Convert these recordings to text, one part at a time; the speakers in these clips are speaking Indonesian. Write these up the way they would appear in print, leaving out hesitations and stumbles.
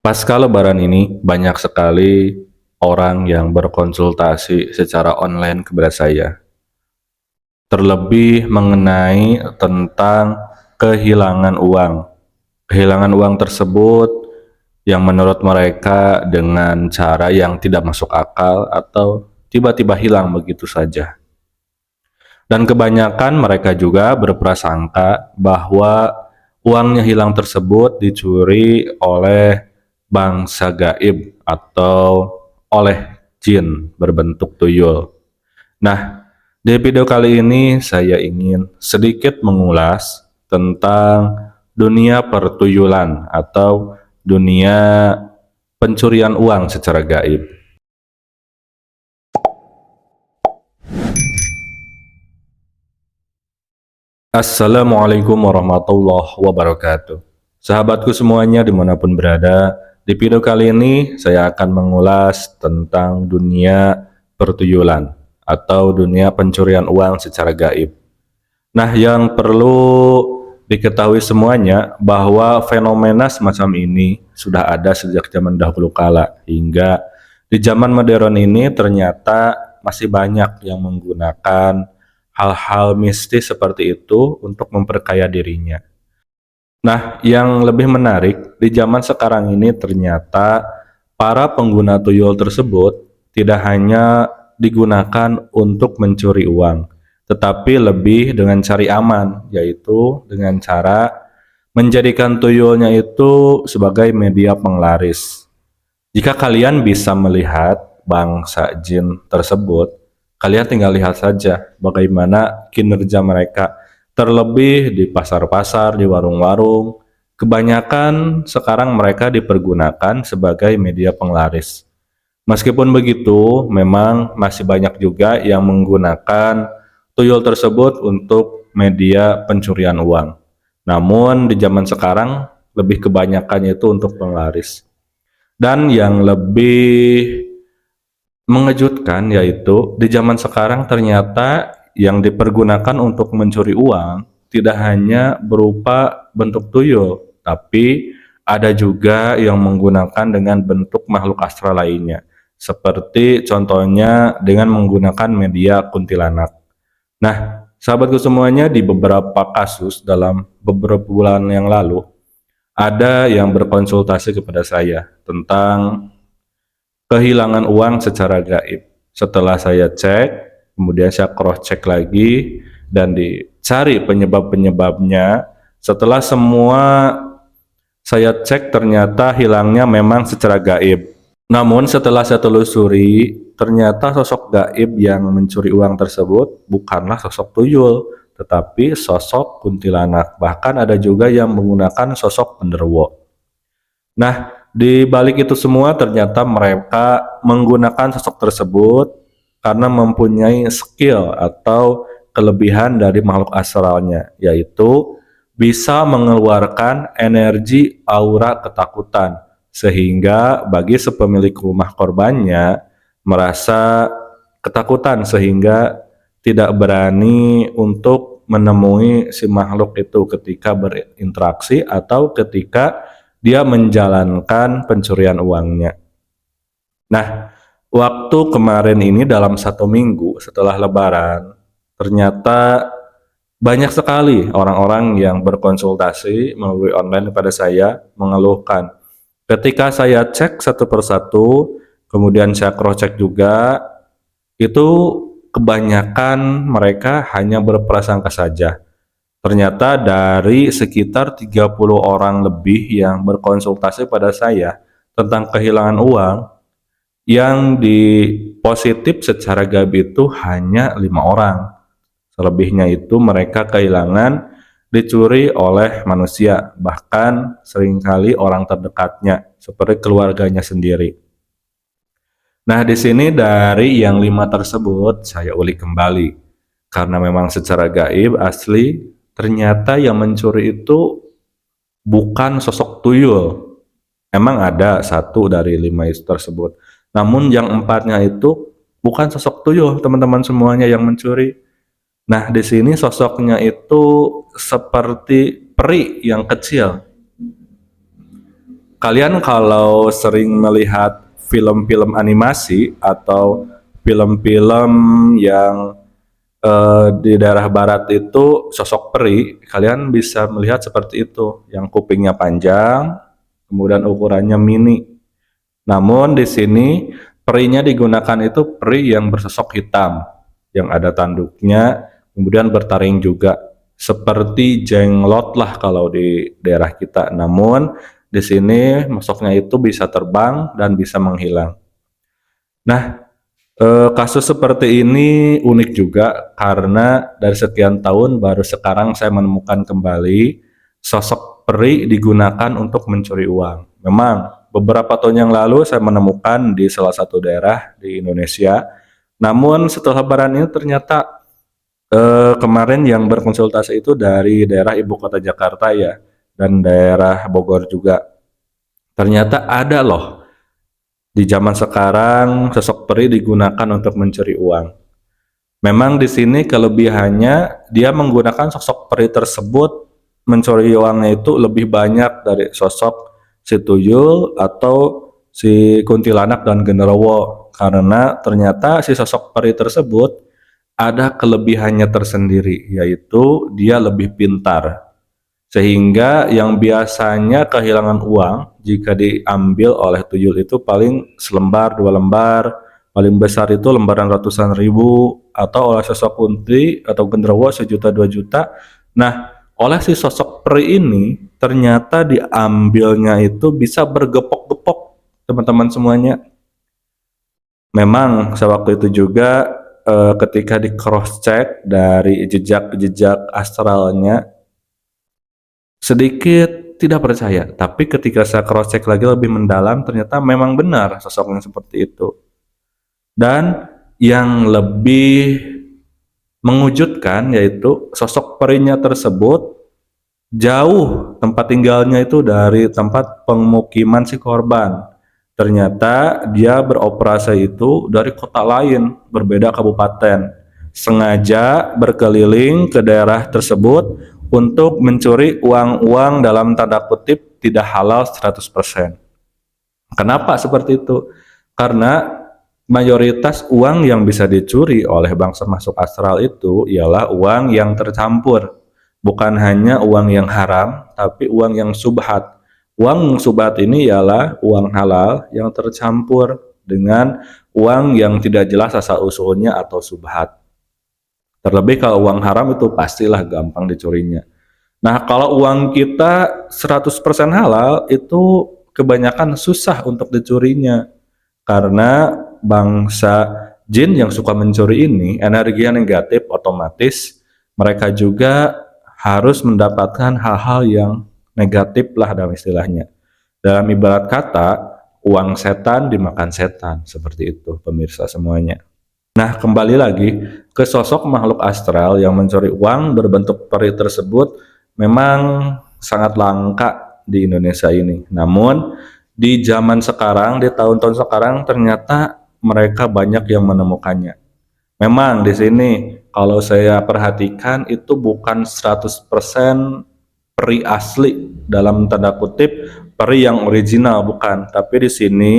Pasca Lebaran ini, banyak sekali orang yang berkonsultasi secara online kepada saya. Terlebih mengenai tentang kehilangan uang. Kehilangan uang tersebut yang menurut mereka dengan cara yang tidak masuk akal atau tiba-tiba hilang begitu saja. Dan kebanyakan mereka juga berprasangka bahwa uangnya hilang tersebut dicuri oleh bangsa gaib atau oleh jin berbentuk tuyul. Nah, di video kali ini saya ingin sedikit mengulas tentang dunia pertuyulan atau dunia pencurian uang secara gaib. Assalamualaikum warahmatullahi wabarakatuh. Sahabatku semuanya dimanapun berada, di video kali ini saya akan mengulas tentang dunia pertuyulan atau dunia pencurian uang secara gaib. Nah, yang perlu diketahui semuanya bahwa fenomena semacam ini sudah ada sejak zaman dahulu kala hingga di zaman modern ini ternyata masih banyak yang menggunakan hal-hal mistis seperti itu untuk memperkaya dirinya. Nah, yang lebih menarik, di zaman sekarang ini ternyata para pengguna tuyul tersebut tidak hanya digunakan untuk mencuri uang, tetapi lebih dengan cari aman, yaitu dengan cara menjadikan tuyulnya itu sebagai media penglaris. Jika kalian bisa melihat bangsa jin tersebut, kalian tinggal lihat saja bagaimana kinerja mereka. Terlebih di pasar-pasar, di warung-warung, kebanyakan sekarang mereka dipergunakan sebagai media penglaris. Meskipun begitu, memang masih banyak juga yang menggunakan tuyul tersebut untuk media pencurian uang. Namun di zaman sekarang lebih kebanyakannya itu untuk penglaris. Dan yang lebih mengejutkan yaitu di zaman sekarang ternyata yang dipergunakan untuk mencuri uang tidak hanya berupa bentuk tuyul, tapi ada juga yang menggunakan dengan bentuk makhluk astral lainnya. Seperti contohnya dengan menggunakan media kuntilanak. Nah, sahabatku semuanya, di beberapa kasus dalam beberapa bulan yang lalu ada yang berkonsultasi kepada saya tentang kehilangan uang secara gaib. Setelah saya cek, kemudian saya cross check lagi dan dicari penyebab-penyebabnya. Setelah semua saya cek, ternyata hilangnya memang secara gaib. Namun setelah saya telusuri, ternyata sosok gaib yang mencuri uang tersebut bukanlah sosok tuyul, tetapi sosok kuntilanak. Bahkan ada juga yang menggunakan sosok genderuwo. Nah, di balik itu semua ternyata mereka menggunakan sosok tersebut karena mempunyai skill atau kelebihan dari makhluk astralnya, yaitu bisa mengeluarkan energi aura ketakutan, sehingga bagi sepemilik rumah korbannya merasa ketakutan sehingga tidak berani untuk menemui si makhluk itu ketika berinteraksi atau ketika dia menjalankan pencurian uangnya. Nah, waktu kemarin ini dalam 1 minggu setelah Lebaran, ternyata banyak sekali orang-orang yang berkonsultasi melalui online kepada saya mengeluhkan. Ketika saya cek satu persatu, kemudian saya cross check juga, itu kebanyakan mereka hanya berprasangka saja. Ternyata dari sekitar 30 orang lebih yang berkonsultasi pada saya tentang kehilangan uang, yang positif secara gaib itu hanya 5 orang. Selebihnya itu mereka kehilangan dicuri oleh manusia, bahkan seringkali orang terdekatnya, seperti keluarganya sendiri. Nah, di sini dari yang 5 tersebut saya ulik kembali, karena memang secara gaib asli ternyata yang mencuri itu bukan sosok tuyul. Emang ada 1 dari 5 itu tersebut, namun yang 4-nya itu bukan sosok tuyul, teman-teman semuanya yang mencuri. Nah, di sini sosoknya itu seperti peri yang kecil. Kalian kalau sering melihat film-film animasi atau film-film yang di daerah barat itu sosok peri, kalian bisa melihat seperti itu, yang kupingnya panjang, kemudian ukurannya mini. Namun di sini perinya digunakan itu peri yang bersosok hitam, yang ada tanduknya, kemudian bertaring juga, seperti jenglot lah kalau di daerah kita. Namun di sini masuknya itu bisa terbang dan bisa menghilang. Nah, kasus seperti ini unik juga karena dari sekian tahun baru sekarang saya menemukan kembali sosok peri digunakan untuk mencuri uang. Memang beberapa tahun yang lalu saya menemukan di salah satu daerah di Indonesia. Namun setelah lebaran ini ternyata kemarin yang berkonsultasi itu dari daerah ibu kota Jakarta ya, dan daerah Bogor juga. Ternyata ada loh di zaman sekarang sosok peri digunakan untuk mencuri uang. Memang di sini kelebihannya dia menggunakan sosok peri tersebut mencuri uangnya itu lebih banyak dari sosok si tuyul atau si kuntilanak dan genderuwo, karena ternyata si sosok peri tersebut ada kelebihannya tersendiri, yaitu dia lebih pintar. Sehingga yang biasanya kehilangan uang jika diambil oleh tuyul itu paling selembar, dua lembar, paling besar itu lembaran ratusan ribu, atau oleh sosok kunti atau genderuwo sejuta dua juta. Nah, oleh si sosok peri ini ternyata diambilnya itu bisa bergepok-gepok, teman-teman semuanya. Memang sewaktu itu juga ketika di cross check dari jejak-jejak astralnya, sedikit tidak percaya, tapi ketika saya cross check lagi lebih mendalam, ternyata memang benar sosoknya seperti itu. Dan yang lebih mengujudkan yaitu sosok perinya tersebut jauh tempat tinggalnya itu dari tempat pemukiman si korban. Ternyata dia beroperasi itu dari kota lain, berbeda kabupaten. Sengaja berkeliling ke daerah tersebut untuk mencuri uang-uang dalam tanda kutip tidak halal 100%. Kenapa seperti itu? Karena mayoritas uang yang bisa dicuri oleh bangsa masuk astral itu ialah uang yang tercampur. Bukan hanya uang yang haram, tapi uang yang subhat. Uang subhat ini ialah uang halal yang tercampur dengan uang yang tidak jelas asal-usulnya atau subhat. Terlebih kalau uang haram itu pastilah gampang dicurinya. Nah, kalau uang kita 100% halal itu kebanyakan susah untuk dicurinya. Karena bangsa jin yang suka mencuri ini, energi yang negatif otomatis mereka juga harus mendapatkan hal-hal yang negatif lah dalam istilahnya. Dalam ibarat kata, uang setan dimakan setan, seperti itu pemirsa semuanya. Nah, kembali lagi ke sosok makhluk astral yang mencuri uang berbentuk peri tersebut memang sangat langka di Indonesia ini. Namun, di zaman sekarang, di tahun-tahun sekarang ternyata mereka banyak yang menemukannya. Memang di sini kalau saya perhatikan itu bukan 100% peri asli dalam tanda kutip peri yang original, bukan, tapi di sini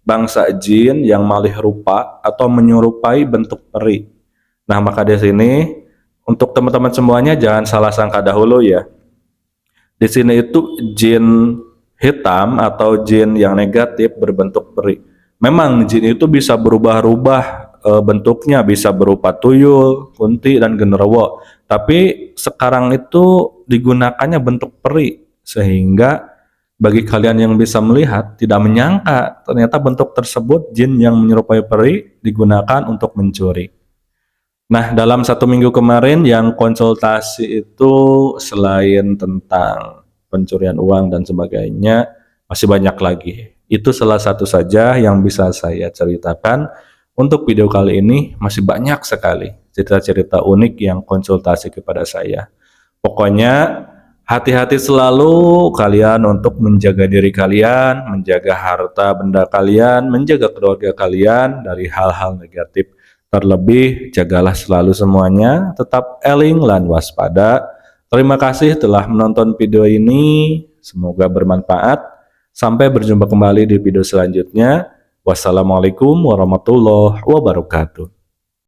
bangsa jin yang malih rupa atau menyerupai bentuk peri. Nah, maka di sini untuk teman-teman semuanya jangan salah sangka dahulu ya. Di sini itu jin hitam atau jin yang negatif berbentuk peri. Memang jin itu bisa berubah-ubah bentuknya, bisa berupa tuyul, kunti, dan genderuwo. Tapi sekarang itu digunakannya bentuk peri, sehingga bagi kalian yang bisa melihat tidak menyangka ternyata bentuk tersebut jin yang menyerupai peri digunakan untuk mencuri. Nah, dalam 1 minggu kemarin yang konsultasi itu selain tentang pencurian uang dan sebagainya, masih banyak lagi. Itu salah satu saja yang bisa saya ceritakan. Untuk video kali ini masih banyak sekali cerita-cerita unik yang konsultasi kepada saya. Pokoknya hati-hati selalu kalian untuk menjaga diri kalian, menjaga harta benda kalian, menjaga keluarga kalian dari hal-hal negatif. Terlebih, jagalah selalu semuanya, tetap eling lan waspada. Terima kasih telah menonton video ini, semoga bermanfaat. Sampai berjumpa kembali di video selanjutnya. Wassalamualaikum warahmatullahi wabarakatuh.